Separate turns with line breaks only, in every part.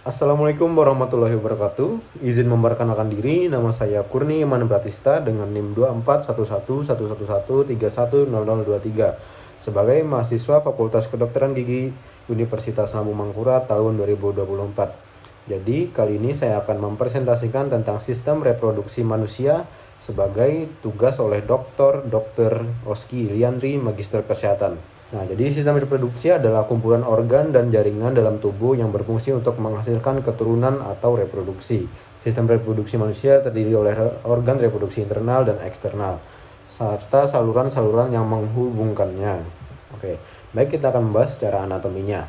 Assalamualaikum warahmatullahi wabarakatuh. Izin memperkenalkan diri, nama saya Kurni Iman Pratista dengan NIM 24111131310023 sebagai mahasiswa Fakultas Kedokteran Gigi Universitas Lambung Mangkurat tahun 2024. Jadi kali ini saya akan mempresentasikan tentang sistem reproduksi manusia sebagai tugas oleh Dr. Oski Iliandri, Magister Kesehatan. Nah, jadi sistem reproduksi adalah kumpulan organ dan jaringan dalam tubuh yang berfungsi untuk menghasilkan keturunan atau reproduksi. Sistem reproduksi manusia terdiri oleh organ reproduksi internal dan eksternal, serta saluran-saluran yang menghubungkannya. Oke, baik, kita akan membahas secara anatominya.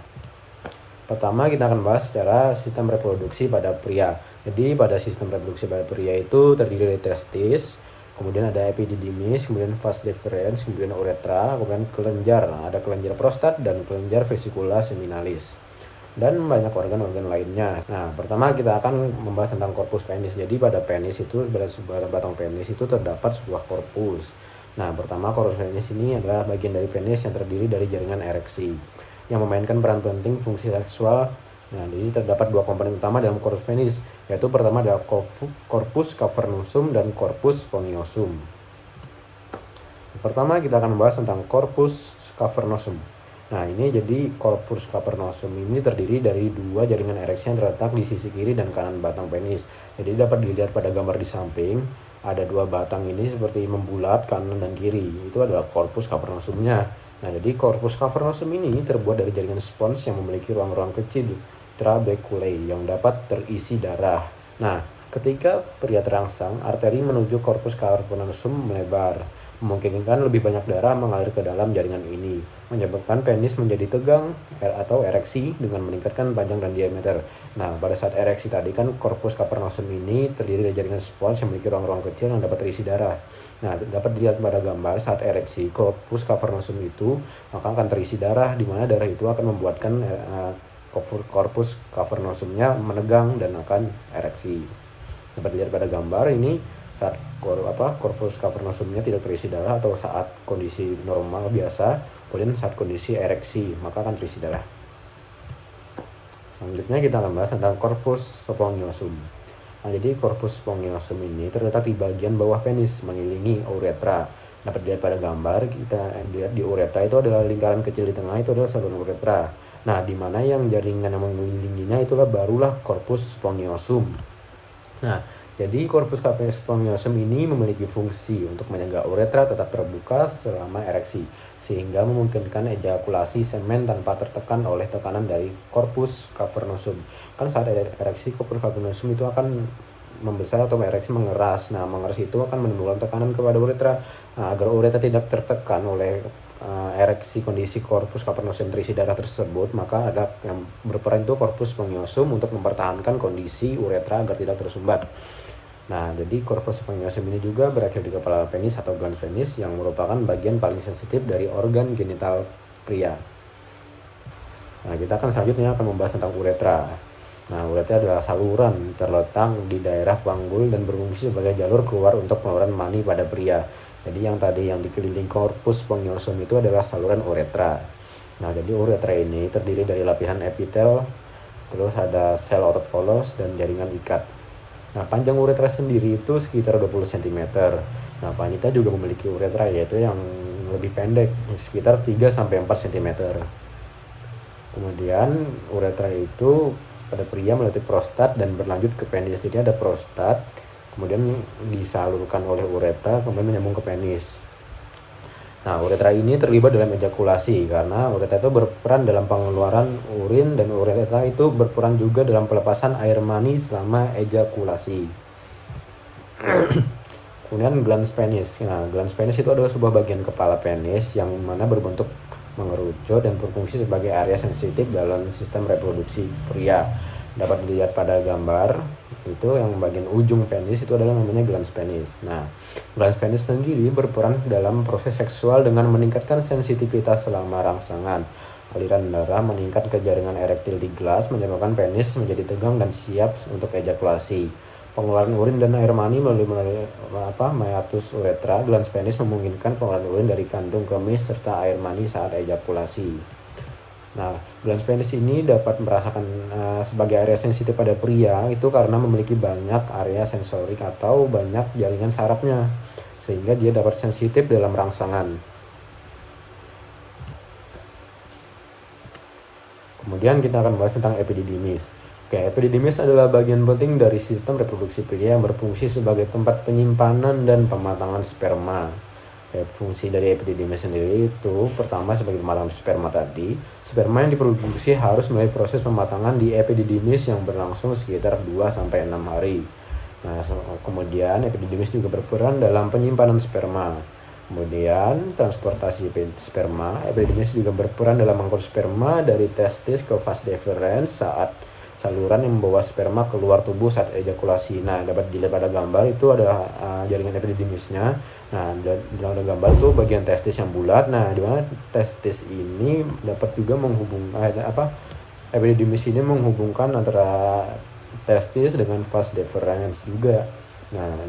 Pertama, kita akan bahas secara sistem reproduksi pada pria. Jadi, pada sistem reproduksi pada pria itu terdiri dari testis, kemudian ada epididymis, kemudian vas deferens, kemudian uretra, kemudian kelenjar. Ada kelenjar prostat dan kelenjar vesicula seminalis. Dan banyak organ-organ lainnya. Nah, pertama kita akan membahas tentang korpus penis. Jadi pada penis itu, pada batang penis itu terdapat sebuah korpus. Nah, pertama korpus penis ini adalah bagian dari penis yang terdiri dari jaringan ereksi yang memainkan peran penting fungsi seksual. Nah, jadi terdapat dua komponen utama dalam korpus penis, yaitu pertama adalah corpus cavernosum dan corpus spongiosum. Pertama kita akan membahas tentang corpus cavernosum. Nah, ini jadi corpus cavernosum ini terdiri dari dua jaringan ereksi yang terletak di sisi kiri dan kanan batang penis. Jadi dapat dilihat pada gambar di samping, ada dua batang ini seperti membulat kanan dan kiri. Itu adalah corpus cavernosumnya. Nah, jadi corpus cavernosum ini terbuat dari jaringan spons yang memiliki ruang-ruang kecil trabeculae yang dapat terisi darah. Nah, ketika pria terangsang, arteri menuju corpus cavernosum melebar, memungkinkan lebih banyak darah mengalir ke dalam jaringan ini, menyebabkan penis menjadi tegang atau ereksi dengan meningkatkan panjang dan diameter. Nah, pada saat ereksi tadi kan corpus cavernosum ini terdiri dari jaringan spons yang memiliki ruang-ruang kecil yang dapat terisi darah. Nah, dapat dilihat pada gambar saat ereksi corpus cavernosum itu maka akan terisi darah, di mana darah itu akan membuatkan corpus cavernosumnya menegang dan akan ereksi. Dapat dilihat pada gambar ini saat corpus cavernosumnya tidak terisi darah atau saat kondisi normal biasa, kemudian saat kondisi ereksi maka akan terisi darah. Selanjutnya kita akan bahas tentang corpus spongiosum. Nah, jadi corpus spongiosum ini terletak di bagian bawah penis mengelilingi uretra. Dapat dilihat pada gambar, kita lihat di uretra itu adalah lingkaran kecil di tengah, itu adalah saluran uretra. Nah, di mana yang jaringan yang mengelilinginya itulah barulah corpus spongiosum. Nah, jadi corpus spongiosum ini memiliki fungsi untuk menyangga uretra tetap terbuka selama ereksi, sehingga memungkinkan ejakulasi semen tanpa tertekan oleh tekanan dari corpus cavernosum. Kan saat ereksi corpus cavernosum itu akan membesar atau ereksi mengeras. Nah, mengeras itu akan menimbulkan tekanan kepada uretra. Nah, agar uretra tidak tertekan oleh ereksi kondisi corpus cavernosum terisi darah tersebut, maka ada yang berperan itu corpus spongiosum untuk mempertahankan kondisi uretra agar tidak tersumbat. Nah, jadi corpus spongiosum ini juga berakhir di kepala penis atau glans penis yang merupakan bagian paling sensitif dari organ genital pria. Nah, kita akan selanjutnya akan membahas tentang uretra. Nah, uretra adalah saluran terletak di daerah panggul dan berfungsi sebagai jalur keluar untuk pengeluaran mani pada pria. Jadi yang tadi yang dikelilingi corpus spongiosum itu adalah saluran uretra. Nah, jadi uretra ini terdiri dari lapisan epitel, terus ada sel otot polos dan jaringan ikat. Nah, panjang uretra sendiri itu sekitar 20 cm. Nah, wanita juga memiliki uretra yaitu yang lebih pendek, sekitar 3-4 cm. Kemudian uretra itu pada pria melalui prostat dan berlanjut ke penis. Jadi ada prostat, kemudian disalurkan oleh uretra, kemudian menyambung ke penis. Nah, uretra ini terlibat dalam ejakulasi karena uretra itu berperan dalam pengeluaran urin dan uretra itu berperan juga dalam pelepasan air mani selama ejakulasi. Kemudian glans penis. Nah, glans penis itu adalah sebuah bagian kepala penis yang mana berbentuk mengerucut dan berfungsi sebagai area sensitif dalam sistem reproduksi pria. Dapat dilihat pada gambar itu yang bagian ujung penis itu adalah namanya glans penis. Nah, glans penis sendiri berperan dalam proses seksual dengan meningkatkan sensitivitas selama rangsangan. Aliran darah meningkat ke jaringan erektil di glans menyebabkan penis menjadi tegang dan siap untuk ejakulasi. Pengeluaran urin dan air mani melalui meatus uretra, glans penis memungkinkan pengeluaran urin dari kandung kemis serta air mani saat ejakulasi. Nah, glans penis ini dapat merasakan sebagai area sensitif pada pria itu karena memiliki banyak area sensorik atau banyak jaringan sarafnya, sehingga dia dapat sensitif dalam rangsangan. Kemudian kita akan bahas tentang epididymis. Oke, epididymis adalah bagian penting dari sistem reproduksi pria yang berfungsi sebagai tempat penyimpanan dan pematangan sperma. Fungsi dari epididymis sendiri itu pertama sebagai pematangan sperma tadi. Sperma yang diproduksi harus melalui proses pematangan di epididymis yang berlangsung sekitar 2-6 hari. Nah, kemudian epididymis juga berperan dalam penyimpanan sperma. Kemudian transportasi sperma, epididymis juga berperan dalam mengangkut sperma dari testis ke vas deferens saat saluran yang membawa sperma keluar tubuh saat ejakulasi. Nah, dapat dilihat pada gambar itu adalah jaringan epididymisnya. Nah, dalam gambar itu bagian testis yang bulat. Nah, di mana testis ini dapat juga menghubungkan epididymis ini menghubungkan antara testis dengan vas deferens juga. Nah,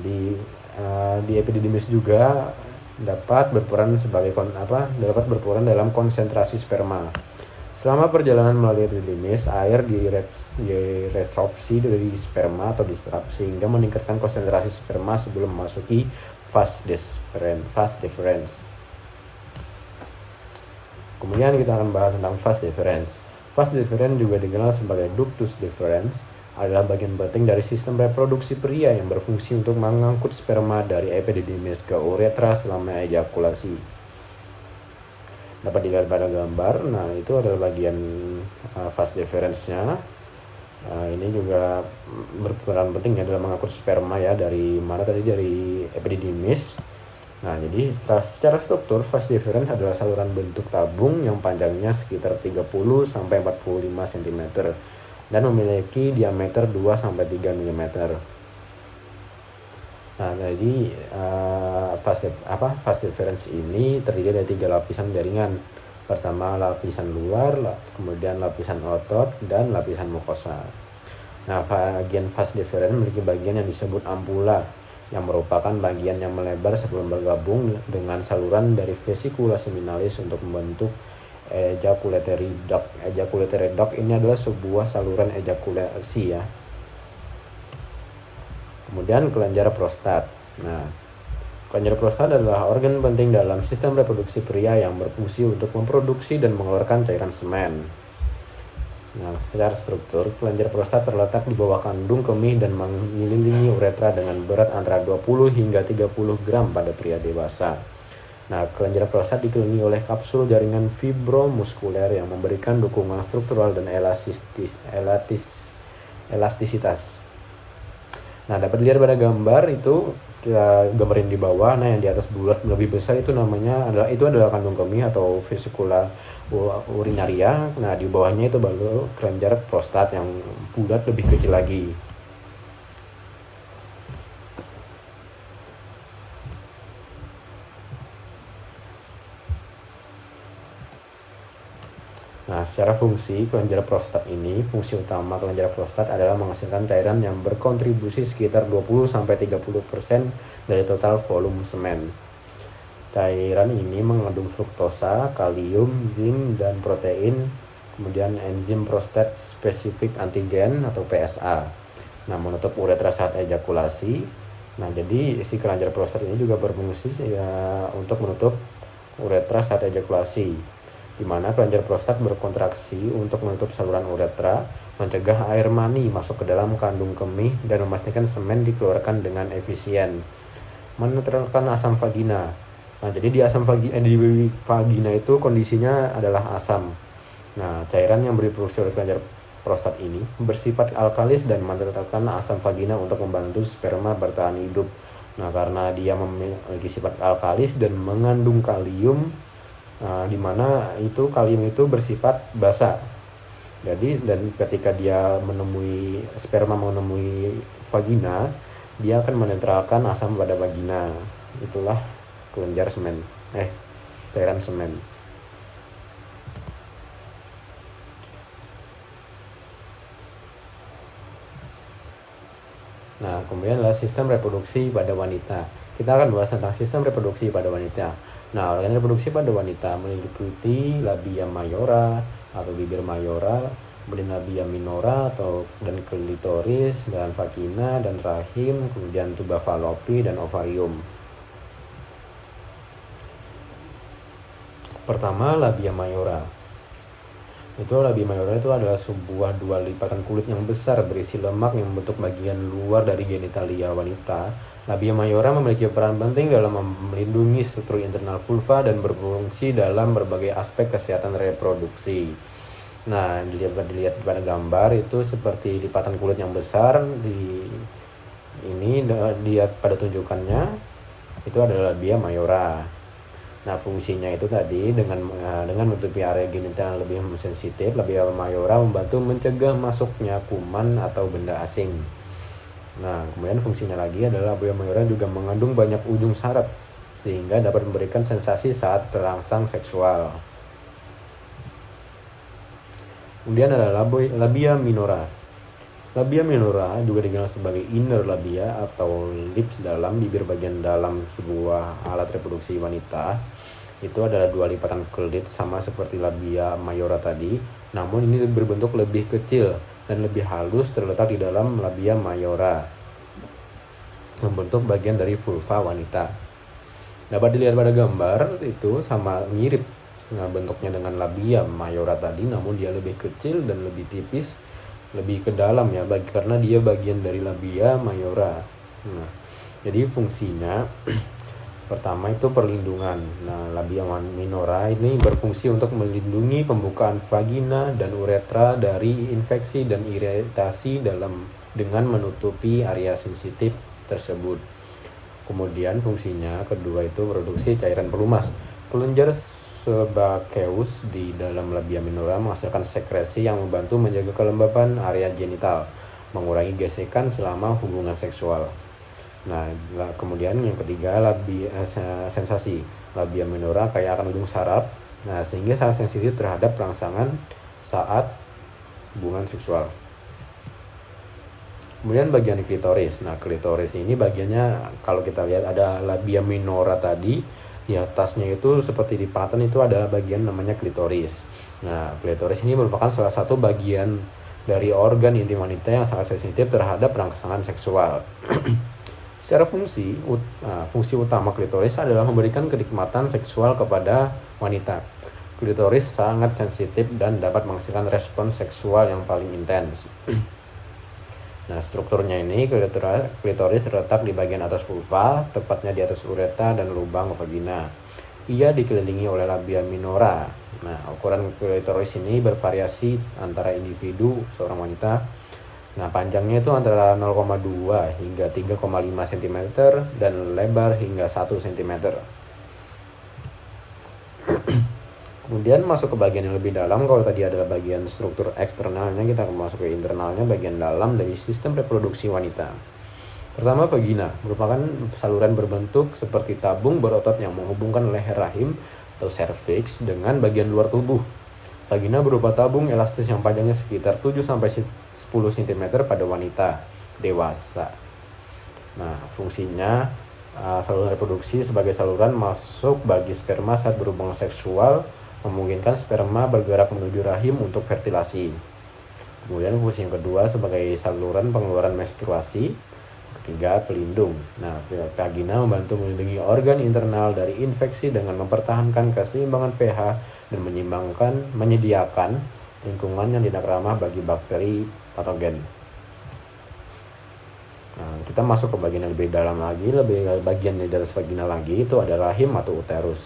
di epididymis juga dapat berperan dalam konsentrasi sperma. Selama perjalanan melalui epididymis, air diresorpsi dari sperma atau diserap sehingga meningkatkan konsentrasi sperma sebelum memasuki vas deferens. Kemudian kita akan bahas tentang vas deferens. Vas deferens juga dikenal sebagai ductus deferens, adalah bagian penting dari sistem reproduksi pria yang berfungsi untuk mengangkut sperma dari epididymis ke uretra selama ejakulasi. Dapat dilihat pada gambar. Nah, itu adalah bagian vas deferensnya. Ini juga berperan penting ya dalam mengangkut sperma ya dari epididymis. Nah, jadi secara struktur vas deferens adalah saluran bentuk tabung yang panjangnya sekitar 30-45 cm dan memiliki diameter 2-3 mm. Nah, jadi vas deferens ini terdiri dari 3 lapisan jaringan. Pertama lapisan luar, kemudian lapisan otot, dan lapisan mukosa. Nah, bagian vas deferens memiliki bagian yang disebut ampula, yang merupakan bagian yang melebar sebelum bergabung dengan saluran dari vesikula seminalis untuk membentuk ejaculatory duct. Ejaculatory duct ini adalah sebuah saluran ejakulasi ya. Kemudian kelenjar prostat. Nah, kelenjar prostat adalah organ penting dalam sistem reproduksi pria yang berfungsi untuk memproduksi dan mengeluarkan cairan semen. Nah, secara struktur, kelenjar prostat terletak di bawah kandung kemih dan mengelilingi uretra dengan berat antara 20 hingga 30 gram pada pria dewasa. Nah, kelenjar prostat dikelilingi oleh kapsul jaringan fibromuskuler yang memberikan dukungan struktural dan elastisitas. Nah, dapat dilihat pada gambar itu, kita gambarin di bawah. Nah, yang di atas bulat lebih besar itu adalah kandung kemih atau vesikula urinaria. Nah, di bawahnya itu baru kelenjar prostat yang bulat lebih kecil lagi. Nah, secara fungsi kelenjar prostat ini, fungsi utama kelenjar prostat adalah menghasilkan cairan yang berkontribusi sekitar 20-30% dari total volume semen. Cairan ini mengandung fruktosa, kalium, zinc, dan protein, kemudian enzim prostat specific antigen atau PSA. Nah, menutup uretra saat ejakulasi. Nah, jadi si kelenjar prostat ini juga berfungsi ya untuk menutup uretra saat ejakulasi, di mana kelenjar prostat berkontraksi untuk menutup saluran uretra, mencegah air mani masuk ke dalam kandung kemih, dan memastikan semen dikeluarkan dengan efisien. Menetralkan asam vagina. Nah, jadi di vagina itu kondisinya adalah asam. Nah, cairan yang diproduksi oleh kelenjar prostat ini bersifat alkalis dan menetralkan asam vagina untuk membantu sperma bertahan hidup. Nah, karena dia memiliki sifat alkalis dan mengandung kalium, di mana itu kalium itu bersifat basa. Jadi dan ketika dia sperma menemui vagina, dia akan menetralkan asam pada vagina. Itulah kelenjar semen. Cairan semen. Nah, kemudian adalah sistem reproduksi pada wanita. Kita akan bahas tentang sistem reproduksi pada wanita. Nah, organ reproduksi pada wanita meliputi labia mayora atau bibir mayora, kemudian labia minora dan klitoris, dan vagina dan rahim, kemudian tuba falopi dan ovarium. Pertama, labia mayora. Labia mayora itu adalah sebuah dua lipatan kulit yang besar berisi lemak yang membentuk bagian luar dari genitalia wanita. Labia mayora memiliki peran penting dalam melindungi struktur internal vulva dan berfungsi dalam berbagai aspek kesehatan reproduksi. Nah, dilihat pada gambar itu seperti lipatan kulit yang besar lihat pada tunjukannya itu adalah labia mayora. Nah, fungsinya itu tadi dengan menutupi area genital yang lebih sensitif, labia mayora membantu mencegah masuknya kuman atau benda asing. Nah, kemudian fungsinya lagi adalah labia mayora juga mengandung banyak ujung saraf sehingga dapat memberikan sensasi saat terangsang seksual. Kemudian ada labia minora. Labia minora juga dikenal sebagai inner labia atau lips dalam bibir bagian dalam sebuah alat reproduksi wanita. Itu adalah dua lipatan kulit sama seperti labia mayora tadi, namun ini berbentuk lebih kecil dan lebih halus terletak di dalam labia mayora, membentuk bagian dari vulva wanita. Dapat dilihat pada gambar itu sama mirip bentuknya dengan labia mayora tadi, namun dia lebih kecil dan lebih tipis, lebih ke dalam ya, karena dia bagian dari labia mayora. Nah, jadi fungsinya pertama itu perlindungan. Nah, labia minora ini berfungsi untuk melindungi pembukaan vagina dan uretra dari infeksi dan iritasi dengan menutupi area sensitif tersebut. Kemudian fungsinya kedua itu produksi cairan pelumas. Kelenjar sebaceus di dalam labia minora menghasilkan sekresi yang membantu menjaga kelembapan area genital, mengurangi gesekan selama hubungan seksual. Nah, kemudian yang ketiga sensasi. Labia minora kaya akan ujung saraf, nah sehingga sangat sensitif terhadap rangsangan saat hubungan seksual. Kemudian bagian klitoris. Nah, klitoris ini bagiannya kalau kita lihat ada labia minora tadi, di atasnya itu seperti di paten itu ada bagian namanya klitoris. Nah, klitoris ini merupakan salah satu bagian dari organ intim wanita yang sangat sensitif terhadap rangsangan seksual. Secara fungsi utama klitoris adalah memberikan kenikmatan seksual kepada wanita. Klitoris sangat sensitif dan dapat menghasilkan respons seksual yang paling intens. Nah, strukturnya ini klitoris terletak di bagian atas vulva, tepatnya di atas uretra dan lubang vagina. Ia dikelilingi oleh labia minora. Nah, ukuran klitoris ini bervariasi antara individu seorang wanita. Nah, panjangnya itu antara 0,2 hingga 3,5 cm dan lebar hingga 1 cm. Kemudian masuk ke bagian yang lebih dalam. Kalau tadi adalah bagian struktur eksternalnya, kita akan masuk ke internalnya, bagian dalam dari sistem reproduksi wanita. Pertama, vagina merupakan saluran berbentuk seperti tabung berotot yang menghubungkan leher rahim atau cervix dengan bagian luar tubuh. Vagina berupa tabung elastis yang panjangnya sekitar 7-10 cm pada wanita dewasa. Nah, fungsinya saluran reproduksi sebagai saluran masuk bagi sperma saat berhubungan seksual, memungkinkan sperma bergerak menuju rahim untuk fertilasi. Kemudian fungsi yang kedua sebagai saluran pengeluaran menstruasi. Ketiga, pelindung. Nah, vagina membantu melindungi organ internal dari infeksi dengan mempertahankan keseimbangan pH dan menyediakan lingkungan yang tidak ramah bagi bakteri patogen. Nah, kita masuk ke bagian yang lebih dalam lagi, bagian dari atas vagina lagi itu ada rahim atau uterus.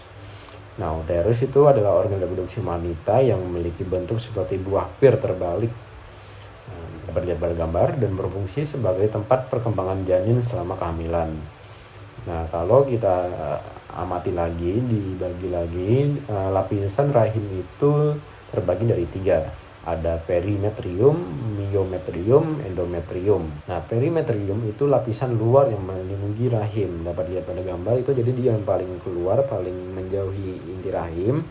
Nah, uterus itu adalah organ reproduksi wanita yang memiliki bentuk seperti buah pir terbalik. Dapat dilihat pada gambar dan berfungsi sebagai tempat perkembangan janin selama kehamilan. Nah, kalau kita amati lagi, dibagi lagi, lapisan rahim itu terbagi dari 3. Ada perimetrium, myometrium, endometrium. Nah, perimetrium itu lapisan luar yang melindungi rahim. Dapat dilihat pada gambar itu, jadi dia yang paling keluar, paling menjauhi inti rahim.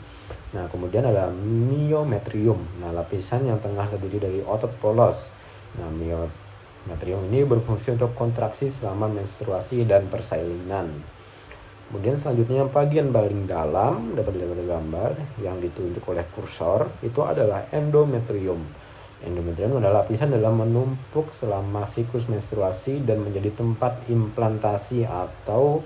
Nah, kemudian ada myometrium. Nah, lapisan yang tengah terdiri dari otot polos. Nah, myometrium ini berfungsi untuk kontraksi selama menstruasi dan persalinan. Kemudian selanjutnya bagian paling dalam dapat dilihat pada gambar yang ditunjuk oleh kursor itu adalah endometrium. Endometrium adalah lapisan dalam menumpuk selama siklus menstruasi dan menjadi tempat implantasi atau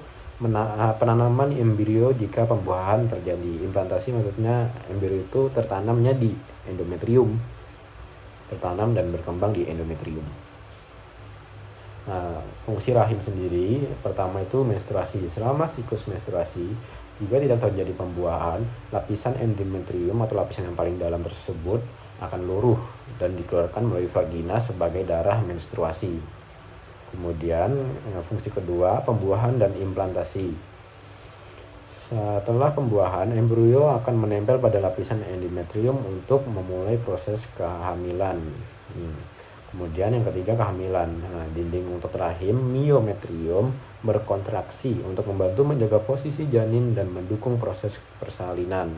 penanaman embrio jika pembuahan terjadi. Implantasi maksudnya embrio itu tertanamnya di endometrium, tertanam dan berkembang di endometrium. Nah, fungsi rahim sendiri pertama itu menstruasi. Selama siklus menstruasi, jika tidak terjadi pembuahan, lapisan endometrium atau lapisan yang paling dalam tersebut akan luruh dan dikeluarkan melalui vagina sebagai darah menstruasi. Kemudian fungsi kedua, pembuahan dan implantasi. Setelah pembuahan, embrio akan menempel pada lapisan endometrium untuk memulai proses kehamilan. Kemudian yang ketiga, kehamilan. Nah, dinding otot rahim myometrium berkontraksi untuk membantu menjaga posisi janin dan mendukung proses persalinan.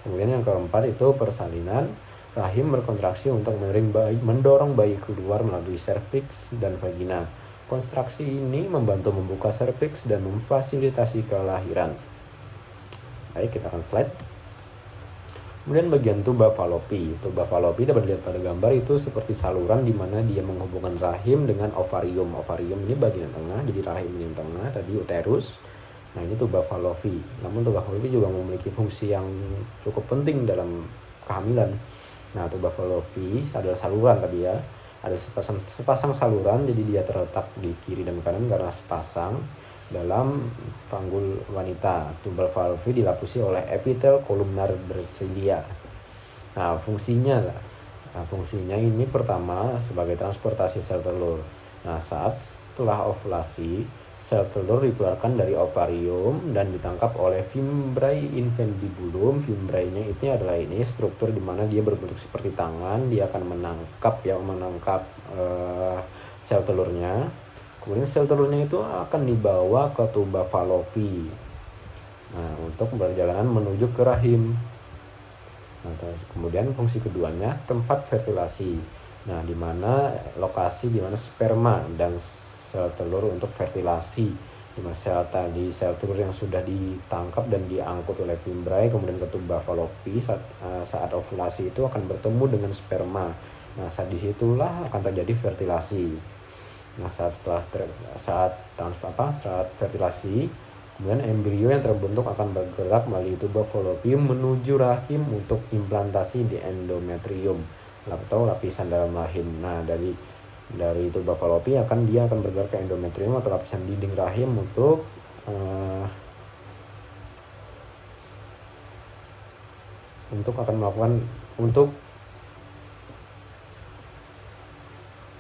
Kemudian yang keempat itu persalinan. Rahim berkontraksi untuk mendorong bayi keluar melalui serviks dan vagina. Kontraksi ini membantu membuka serviks dan memfasilitasi kelahiran. Baik, kita akan slide. Kemudian bagian tuba falopi. Tuba falopi dapat dilihat pada gambar itu seperti saluran di mana dia menghubungkan rahim dengan ovarium. Ovarium ini bagian tengah, jadi rahim ini yang tengah, tadi uterus. Nah, ini tuba falopi. Namun tuba falopi juga memiliki fungsi yang cukup penting dalam kehamilan. Nah, tuba falopi adalah saluran tadi ya. Ada sepasang saluran, jadi dia terletak di kiri dan kanan karena sepasang dalam panggul wanita. Tuba falopi dilapisi oleh epitel kolumnar bersilia. Nah, fungsinya ini pertama sebagai transportasi sel telur. Nah, setelah ovulasi, sel telur dikeluarkan dari ovarium dan ditangkap oleh fimbriae infundibulum. Fimbriae-nya itu adalah ini struktur di mana dia berbentuk seperti tangan. Dia akan menangkap sel telurnya. Kemudian sel telurnya itu akan dibawa ke tuba falopi. Nah, untuk perjalanan menuju ke rahim. Nah, kemudian fungsi keduanya tempat fertilasi. Nah, di mana lokasi di mana sperma dan sel telur untuk fertilasi. Di mana sel telur yang sudah ditangkap dan diangkut oleh fimbriae kemudian ke tuba falopi saat ovulasi itu akan bertemu dengan sperma. Nah, saat disitulah akan terjadi fertilasi. Nah, saat fertilasi, kemudian embrio yang terbentuk akan bergerak melalui tuba falopi menuju rahim untuk implantasi di endometrium atau lapisan dalam rahim. Nah, dari tuba falopi dia akan bergerak ke endometrium atau lapisan dinding rahim untuk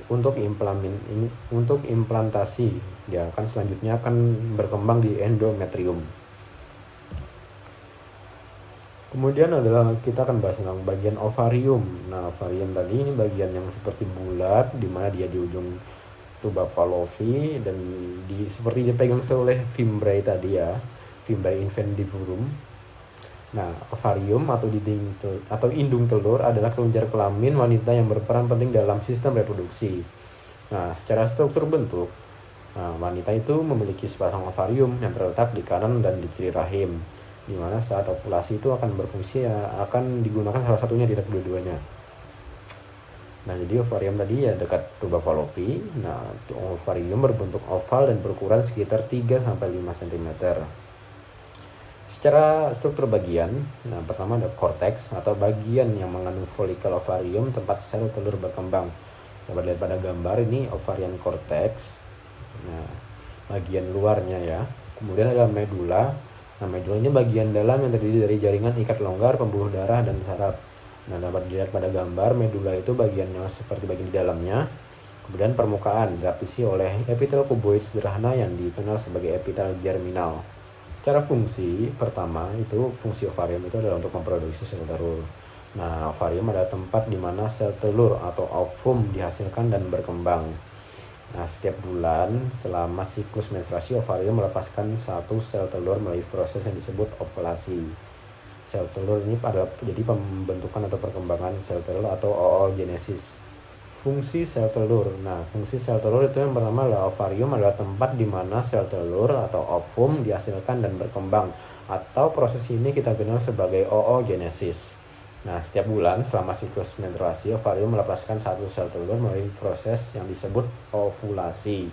untuk implantasi. Dia akan selanjutnya berkembang di endometrium. Kemudian kita akan bahas tentang bagian ovarium. Nah, ovarium tadi ini bagian yang seperti bulat di mana dia di ujung tuba falopi dan seperti dipegang oleh fimbriae tadi ya, fimbriae infundibulum. Nah, ovarium atau indung telur adalah kelenjar kelamin wanita yang berperan penting dalam sistem reproduksi. Nah, secara struktur bentuk, wanita itu memiliki sepasang ovarium yang terletak di kanan dan di kiri rahim, di mana saat ovulasi itu akan digunakan salah satunya, tidak dua-duanya. Nah, jadi ovarium tadi ya dekat tuba falopi. Nah, ovarium berbentuk oval dan berukuran sekitar 3-5 cm. Secara struktur bagian, nah pertama ada korteks atau bagian yang mengandung folikel ovarium tempat sel telur berkembang. Dapat lihat pada gambar ini ovarian korteks. Nah, bagian luarnya ya. Kemudian ada medula. Nah, medula ini bagian dalam yang terdiri dari jaringan ikat longgar, pembuluh darah dan saraf. Nah, dapat dilihat pada gambar medula itu bagian yang seperti bagian di dalamnya. Kemudian permukaan dilapisi oleh epitel kuboid sederhana yang dikenal sebagai epitel germinal. Cara fungsi pertama itu fungsi ovarium itu adalah untuk memproduksi sel telur. Nah, ovarium adalah tempat di mana sel telur atau ovum dihasilkan dan berkembang. Nah, setiap bulan selama siklus menstruasi ovarium melepaskan satu sel telur melalui proses yang disebut ovulasi. Sel telur ini adalah jadi pembentukan atau perkembangan sel telur atoo genesis. Fungsi sel telur. Nah, fungsi sel telur itu yang pertama adalah ovarium adalah tempat di mana sel telur atau ovum dihasilkan dan berkembang, atau proses ini kita kenal sebagai oogenesis. Nah, setiap bulan selama siklus menstruasi, ovarium melepaskan satu sel telur melalui proses yang disebut ovulasi.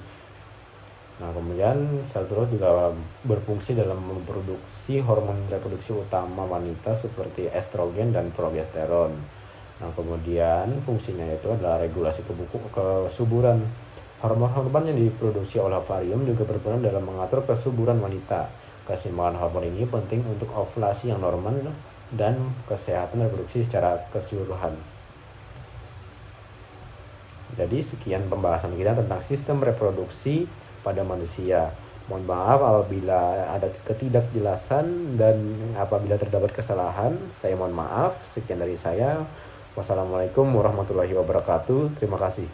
Nah, kemudian sel telur juga berfungsi dalam memproduksi hormon reproduksi utama wanita seperti estrogen dan progesteron. Nah, kemudian fungsinya itu adalah regulasi kesuburan. Hormon-hormon yang diproduksi oleh ovarium juga berperan dalam mengatur kesuburan wanita. Keseimbangan hormon ini penting untuk ovulasi yang normal dan kesehatan reproduksi secara keseluruhan. Jadi sekian pembahasan kita tentang sistem reproduksi pada manusia. Mohon maaf apabila ada ketidakjelasan dan apabila terdapat kesalahan, saya mohon maaf. Sekian dari saya. Wassalamualaikum warahmatullahi wabarakatuh. Terima kasih.